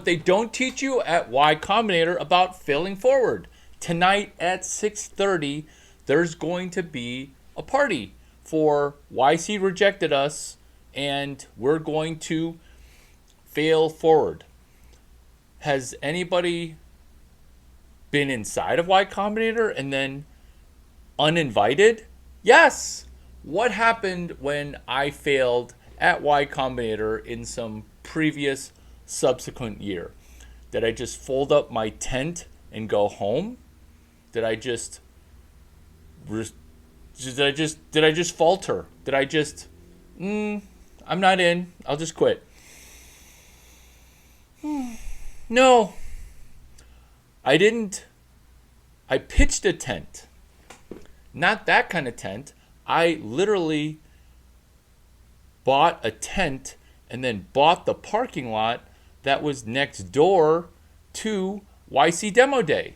They don't teach you at Y Combinator about failing forward. Tonight at 6:30, there's going to be a party for YC rejected us, and we're going to fail forward. Has anybody been inside of Y Combinator and then uninvited? Yes. What happened when I failed at Y Combinator in some previous subsequent year? Did I just fold up my tent and go home? Did I just falter? Did I just I'm not in. I'll just quit. No. I didn't. I pitched a tent. Not that kind of tent. I literally bought a tent and then bought the parking lot that was next door to YC Demo Day.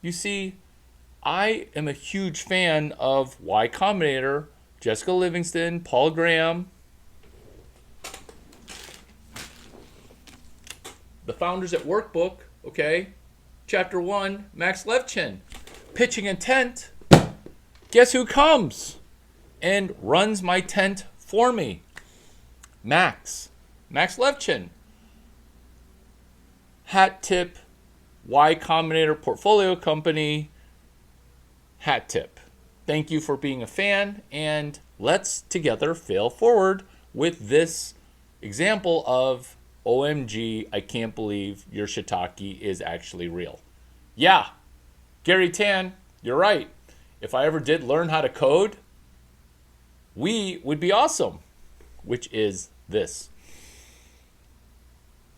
You see, I am a huge fan of Y Combinator, Jessica Livingston, Paul Graham, the Founders at Workbook, okay? Chapter 1, Max Levchin. Pitching a tent. Guess who comes and runs my tent for me? Max Levchin. Hat tip, Y Combinator portfolio company. Hat tip. Thank you for being a fan, and let's together fail forward with this example of OMG, I can't believe your shiitake is actually real. Yeah, Gary Tan, you're right. If I ever did learn how to code, we would be awesome, which is this.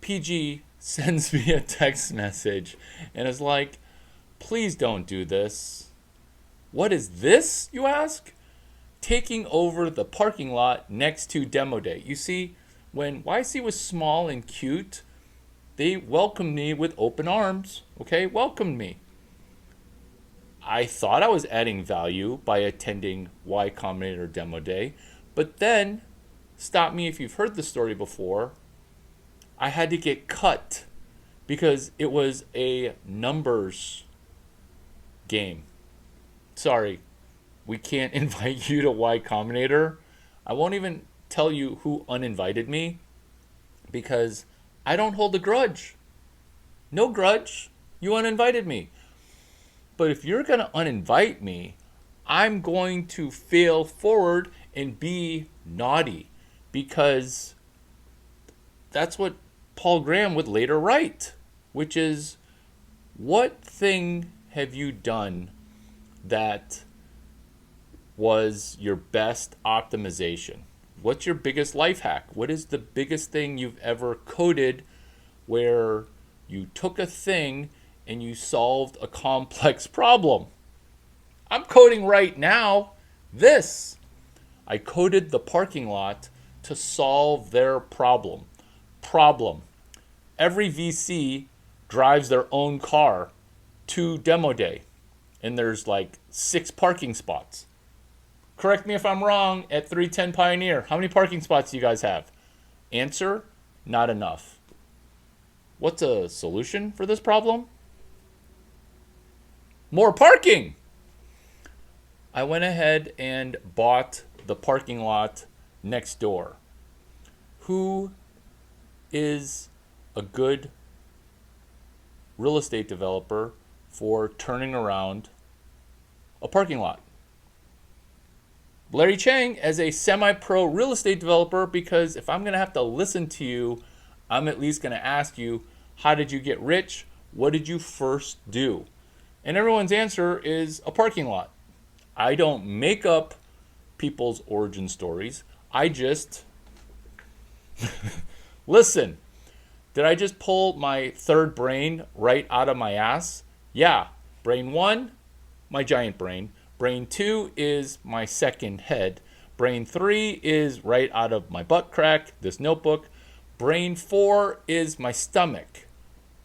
PG sends me a text message and is like, please don't do this. What is this, you ask? Taking over the parking lot next to Demo Day. You see, when YC was small and cute, they welcomed me with open arms, okay? Welcomed me. I thought I was adding value by attending Y Combinator Demo Day, but then, stop me if you've heard the story before, I had to get cut because it was a numbers game. Sorry, we can't invite you to Y Combinator. I won't even tell you who uninvited me because I don't hold a grudge. No grudge. You uninvited me. But if you're going to uninvite me, I'm going to fail forward and be naughty because that's what Paul Graham would later write, which is, what thing have you done that was your best optimization? What's your biggest life hack? What is the biggest thing you've ever coded where you took a thing and you solved a complex problem? I'm coding right now this. I coded the parking lot to solve their problem. Every VC drives their own car to Demo Day, and there's like 6 parking spots. Correct me if I'm wrong at 310 Pioneer. How many parking spots do you guys have? Answer, not enough. What's a solution for this problem? More parking. I went ahead and bought the parking lot next door. Who is a good real estate developer for turning around a parking lot? Larry Chang as a semi-pro real estate developer, because if I'm going to have to listen to you, I'm at least going to ask you, how did you get rich? What did you first do? And everyone's answer is a parking lot. I don't make up people's origin stories. I just listen. Did I just pull my third brain right out of my ass? Yeah. Brain 1, my giant brain. Brain 2 is my second head. Brain 3 is right out of my butt crack, this notebook. Brain 4 is my stomach.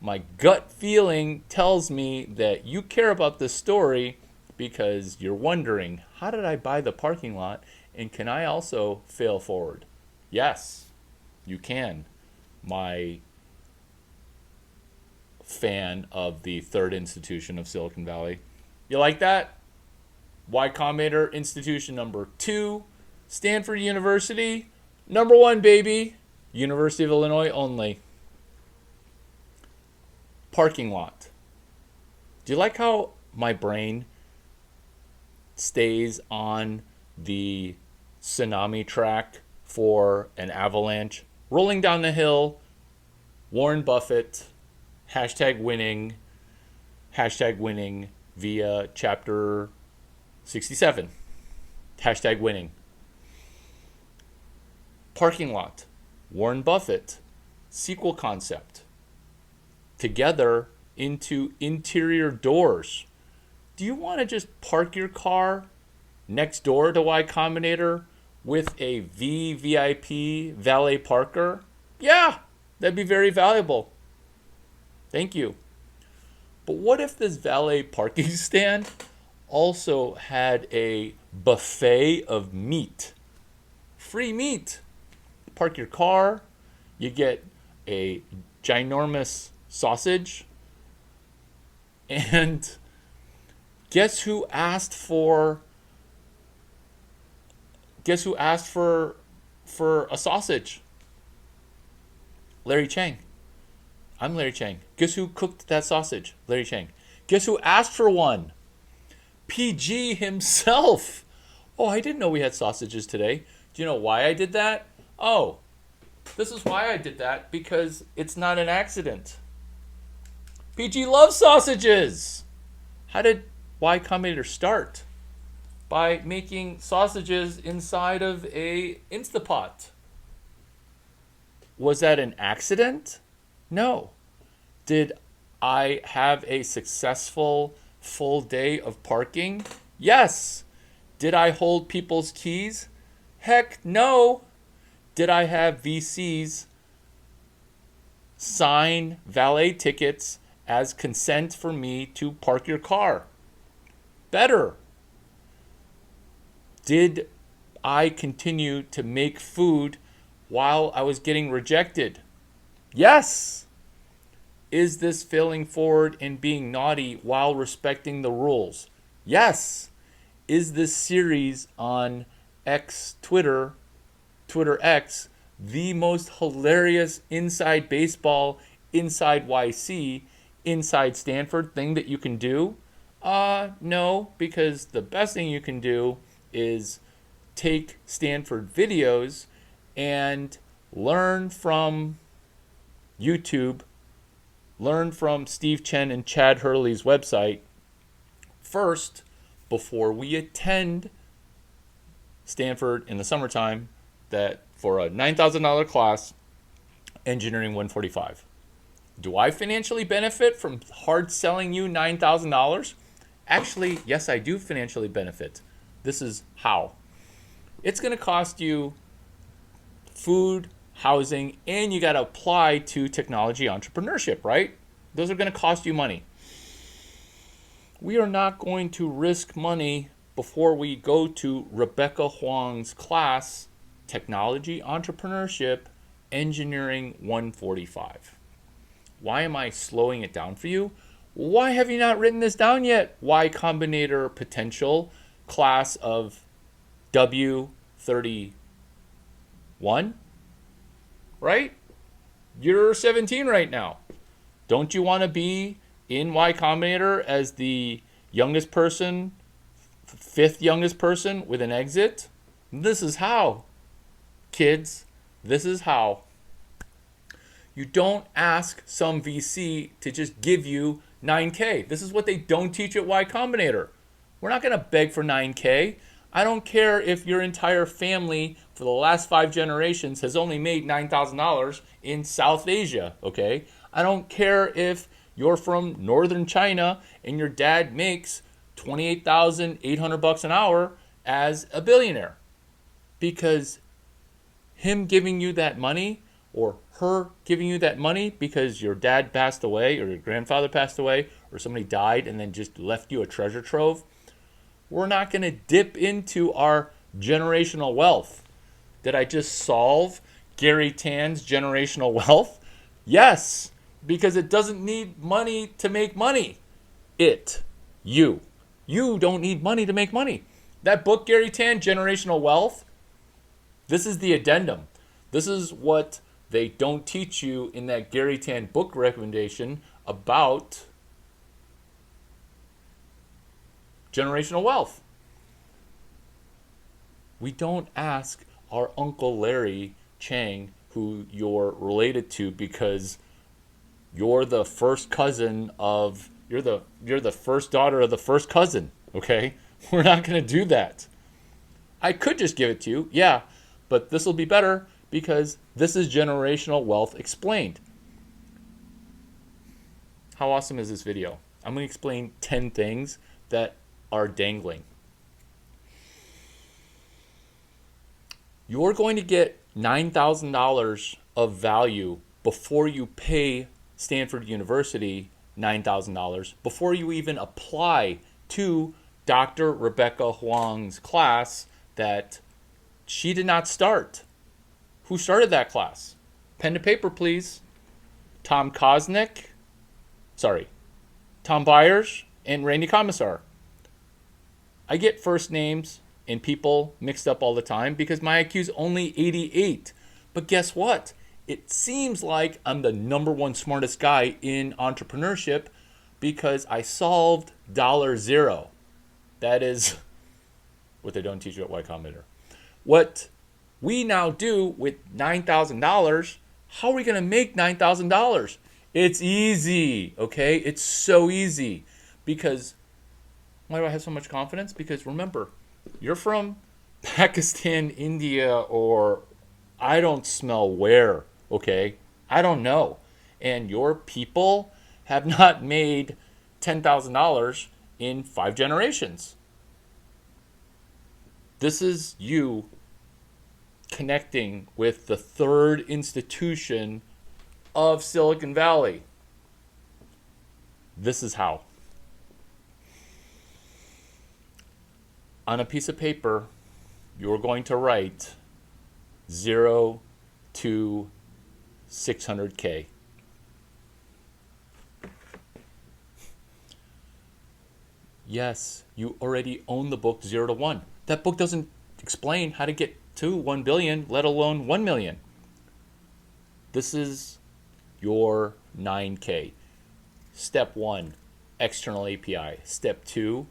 My gut feeling tells me that you care about this story because you're wondering, how did I buy the parking lot, and can I also fail forward? Yes, you can. My fan of the third institution of Silicon Valley. You like that? Y Combinator institution number 2, Stanford University, number 1, baby. University of Illinois only. Parking lot. Do you like how my brain stays on the tsunami track for an avalanche? Rolling down the hill, Warren Buffett, hashtag winning via chapter 67. Hashtag winning. Parking lot, Warren Buffett, sequel concept. Together into interior doors. Do you want to just park your car next door to Y Combinator with a VVIP valet parker? Yeah, that'd be very valuable. Thank you. But what if this valet parking stand also had a buffet of meat? Free meat. Park your car, you get a ginormous sausage, and guess who asked for a sausage? Larry Chang. I'm Larry Chang. Guess who cooked that sausage? Larry Chang. Guess who asked for one? PG himself. Oh, I didn't know we had sausages today. Do you know why I did that? Oh, this is why I did that, because it's not an accident. PG loves sausages. How did Y Combinator start? By making sausages inside of a Instapot. Was that an accident? No. Did I have a successful full day of parking? Yes. Did I hold people's keys? Heck no. Did I have VCs sign valet tickets as consent for me to park your car? Better. Did I continue to make food while I was getting rejected? Yes. Is this failing forward and being naughty while respecting the rules? Yes. Is this series on Twitter X, the most hilarious inside baseball, inside YC, inside Stanford thing that you can do? No, because the best thing you can do is take Stanford videos and learn from YouTube, learn from Steve Chen and Chad Hurley's website first before we attend Stanford in the summertime, that for a $9,000 class, Engineering 145. Do I financially benefit from hard selling you $9,000? Actually, yes, I do financially benefit. This is how. It's going to cost you food, housing, and you got to apply to technology entrepreneurship, right? Those are going to cost you money. We are not going to risk money before we go to Rebecca Huang's class, Technology Entrepreneurship, Engineering 145. Why am I slowing it down for you? Why have you not written this down yet? Y Combinator potential class of W31, right? You're 17 right now. Don't you want to be in Y Combinator as the youngest person, 5th youngest person with an exit? This is how, kids. This is how. You don't ask some VC to just give you 9K. This is what they don't teach at Y Combinator. We're not going to beg for 9K. I don't care if your entire family for the last 5 generations has only made $9,000 in South Asia, okay? I don't care if you're from northern China and your dad makes $28,800 an hour as a billionaire. Because him giving you that money, or her giving you that money because your dad passed away or your grandfather passed away or somebody died and then just left you a treasure trove, we're not going to dip into our generational wealth. Did I just solve Gary Tan's generational wealth? Yes. because it doesn't need money to make money. You don't need money to make money. That book, Gary Tan, Generational Wealth, this is the addendum. This is what they don't teach you in that Gary Tan book recommendation about generational wealth. We don't ask our Uncle Larry Chang, who you're related to because you're the first cousin of, you're the first daughter of the first cousin, okay? We're not going to do that. I could just give it to you, yeah, but this will be better because this is generational wealth explained. How awesome is this video? I'm going to explain 10 things that are dangling. You're going to get $9,000 of value before you pay Stanford University $9,000, before you even apply to Dr. Rebecca Huang's class that she did not start. Who started that class? Pen to paper, please. Tom Byers and Randy Commissar. I get first names and people mixed up all the time because my IQ is only 88. But guess what? It seems like I'm the number one smartest guy in entrepreneurship because I solved $0. That is what they don't teach you at Y Combinator. What we now do with $9,000, how are we going to make $9,000? It's easy, okay? It's so easy. Because, why do I have so much confidence? Because remember, you're from Pakistan, India, or I don't smell where, okay? I don't know. And your people have not made $10,000 in 5 generations. This is you connecting with the third institution of Silicon Valley. This is how. On a piece of paper, you're going to write 0 to 600K. Yes, you already own the book 0 to 1. That book doesn't explain how to get to 1 billion, let alone 1 million. This is your 9K. Step 1, external API. Step 2,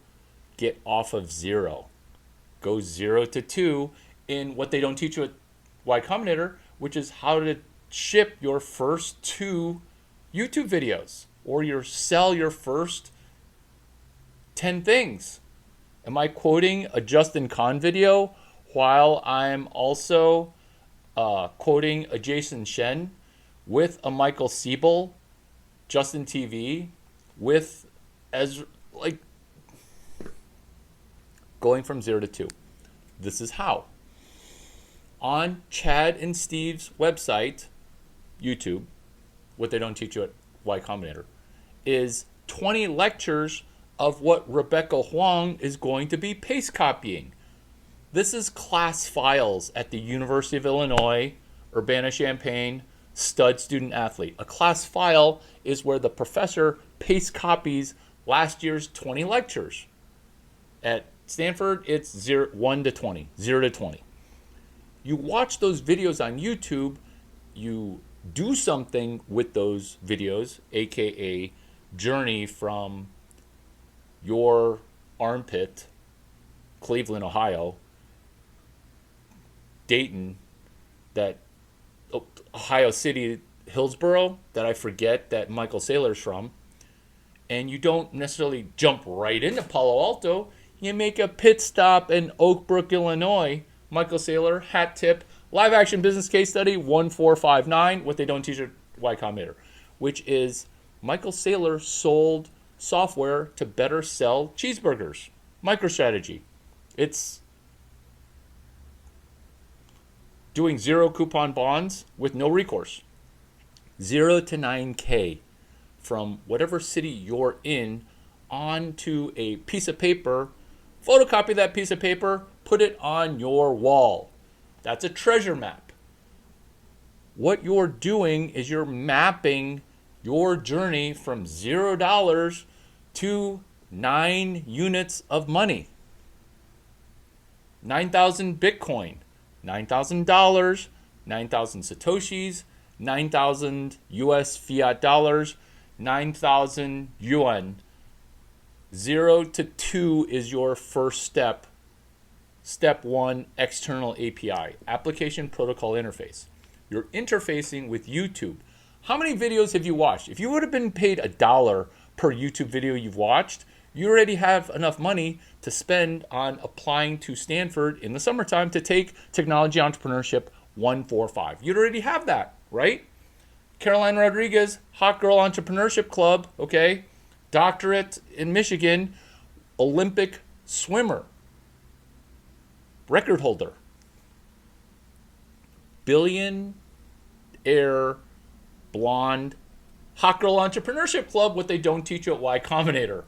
get off of 0. Go 0 to 2 in what they don't teach you at Y Combinator, which is how to ship your first 2 YouTube videos or sell your first 10 things. Am I quoting a Justin Kahn video while I'm also quoting a Jason Shen with a Michael Siebel, Justin TV, with going from 0 to 2. This is how. On Chad and Steve's website, YouTube, what they don't teach you at Y Combinator, is 20 lectures of what Rebecca Huang is going to be paste copying. This is class files at the University of Illinois, Urbana-Champaign, stud student athlete. A class file is where the professor paste copies last year's 20 lectures. At Stanford, it's 1 to 20, 0 to 20. You watch those videos on YouTube, you do something with those videos, aka journey from your armpit, Cleveland, Ohio, Dayton, that Ohio City, Hillsboro, that I forget that Michael Saylor's from, and you don't necessarily jump right into Palo Alto. You make a pit stop in Oak Brook, Illinois. Michael Saylor, hat tip, live action business case study 1459, what they don't teach at Y Combinator, which is Michael Saylor sold software to better sell cheeseburgers. MicroStrategy. It's doing 0 coupon bonds with no recourse. 0 to 9K from whatever city you're in onto a piece of paper, photocopy that piece of paper, put it on your wall. That's a treasure map. What you're doing is you're mapping your journey from $0 to 9 units of money. 9,000 Bitcoin, $9,000, 9,000 Satoshis, 9,000 US fiat dollars, 9,000 yuan. 0 to 2 is your first step. Step 1, external API, application protocol interface. You're interfacing with YouTube. How many videos have you watched? If you would have been paid $1 per YouTube video you've watched, you already have enough money to spend on applying to Stanford in the summertime to take Technology Entrepreneurship 145. You'd already have that, right? Caroline Rodriguez, Hot Girl Entrepreneurship Club, okay? Doctorate in Michigan, Olympic swimmer, record holder, billionaire, blonde, Hot Girl Entrepreneurship Club, what they don't teach you at Y Combinator,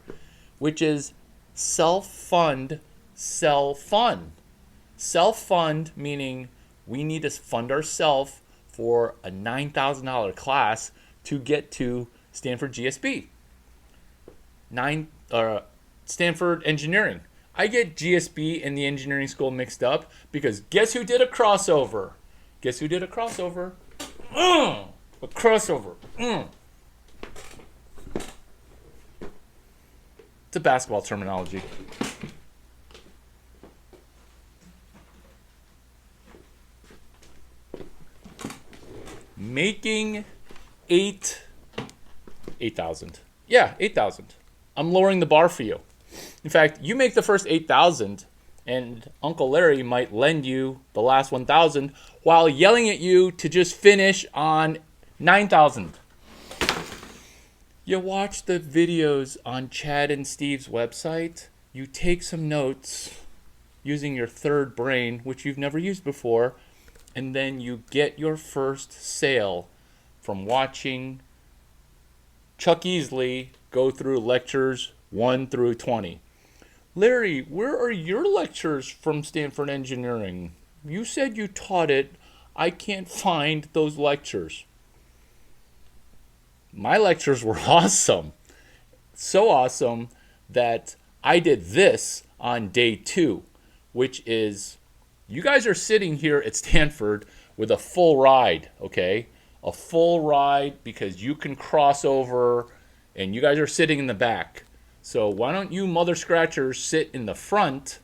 which is self-fund, sell-fund. Self-fund meaning we need to fund ourselves for a $9,000 class to get to Stanford GSB. Stanford Engineering. I get GSB and the engineering school mixed up because guess who did a crossover? Guess who did a crossover? A crossover. It's a basketball terminology. Making 8,000. Yeah, 8,000. I'm lowering the bar for you. In fact, you make the first 8,000 and Uncle Larry might lend you the last 1,000 while yelling at you to just finish on 9,000. You watch the videos on Chad and Steve's website. You take some notes using your third brain, which you've never used before, and then you get your first sale from watching Chuck Easley go through lectures 1 through 20. Larry, where are your lectures from Stanford Engineering? You said you taught it. I can't find those lectures. My lectures were awesome. So awesome that I did this on day 2, which is you guys are sitting here at Stanford with a full ride, okay? A full ride because you can cross over and you guys are sitting in the back. So why don't you mother scratchers sit in the front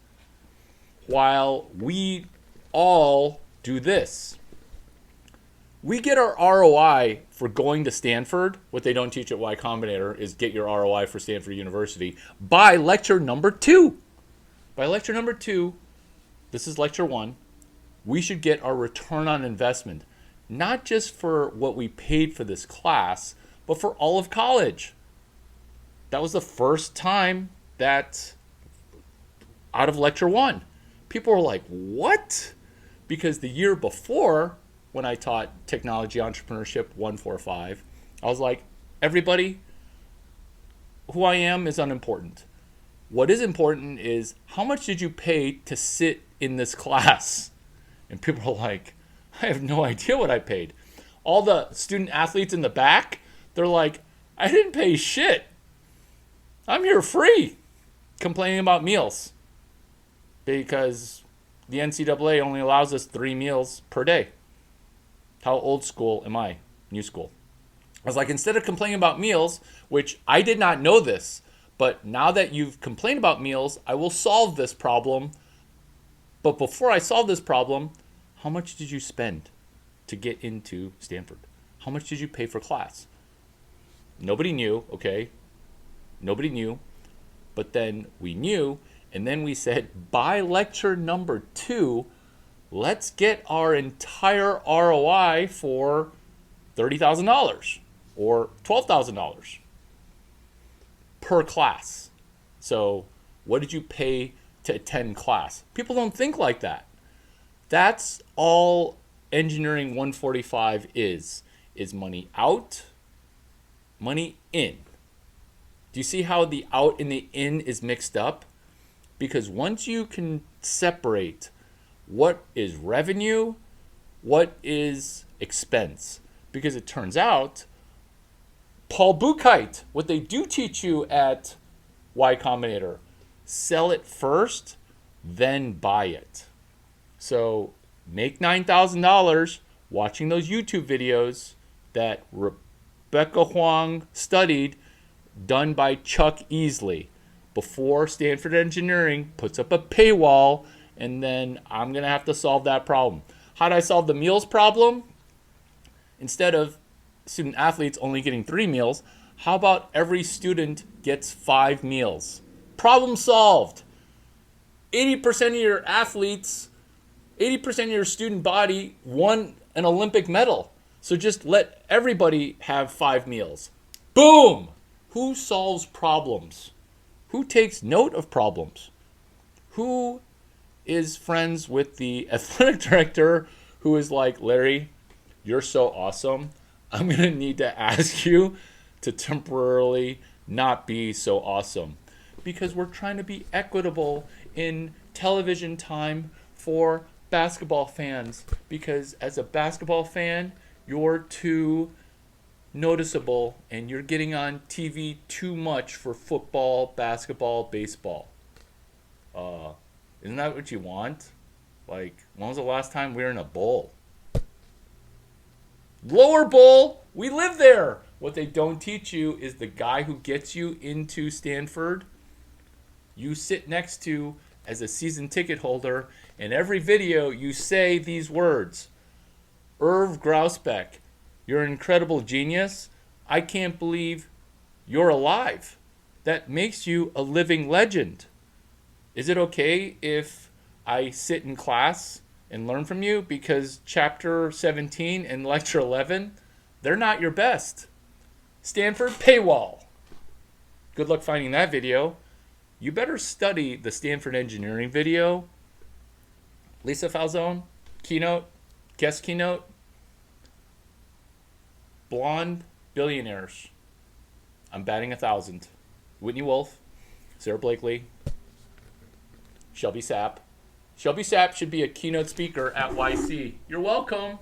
while we all do this? We get our ROI for going to Stanford. What they don't teach at Y Combinator is get your ROI for Stanford University by lecture number 2. By lecture number 2, this is lecture 1, we should get our return on investment, not just for what we paid for this class, but for all of college. That was the first time that out of lecture 1, people were like, what? Because the year before, when I taught Technology Entrepreneurship 145, I was like, everybody, who I am is unimportant. What is important is how much did you pay to sit in this class? And people are like, I have no idea what I paid. All the student athletes in the back, they're like, I didn't pay shit. I'm here free, complaining about meals because the NCAA only allows us 3 meals per day. How old school am I? New school. I was like, instead of complaining about meals, which I did not know this, but now that you've complained about meals, I will solve this problem. But before I solve this problem, how much did you spend to get into Stanford? How much did you pay for class? Nobody knew, okay? Nobody knew. But then we knew, and then we said, by lecture number 2, let's get our entire ROI for $30,000 or $12,000 per class. So what did you pay to attend class? People don't think like that. That's all Engineering 145 is money out, money in. Do you see how the out and the in is mixed up? Because once you can separate what is revenue, what is expense, because it turns out Paul Buchheit, what they do teach you at Y Combinator, sell it first, then buy it. So make $9,000 watching those YouTube videos that Rebecca Huang studied, done by Chuck Easley, before Stanford Engineering puts up a paywall, and then I'm going to have to solve that problem. How do I solve the meals problem? Instead of student athletes only getting 3 meals, how about every student gets 5 meals? Problem solved. 80% of your athletes, 80% of your student body won an Olympic medal. So just let everybody have 5 meals. Boom! Who solves problems? Who takes note of problems? Who is friends with the athletic director who is like, Larry, you're so awesome. I'm going to need to ask you to temporarily not be so awesome, because we're trying to be equitable in television time for basketball fans, because as a basketball fan, you're too noticeable and you're getting on TV too much for football, basketball, baseball. Isn't that what you want? Like, when was the last time we were in a bowl? Lower bowl, we live there. What they don't teach you is the guy who gets you into Stanford, you sit next to as a season ticket holder, and every video you say these words: Irv Grousbeck, you're an incredible genius. I can't believe you're alive. That makes you a living legend. Is it okay if I sit in class and learn from you? Because chapter 17 and lecture 11, they're not your best. Stanford paywall. Good luck finding that video. You better study the Stanford Engineering video. Lisa Falzone, keynote, guest keynote. Blonde billionaires. I'm batting 1,000. Whitney Wolf, Sarah Blakely, Shelby Sapp. Shelby Sapp should be a keynote speaker at YC. You're welcome.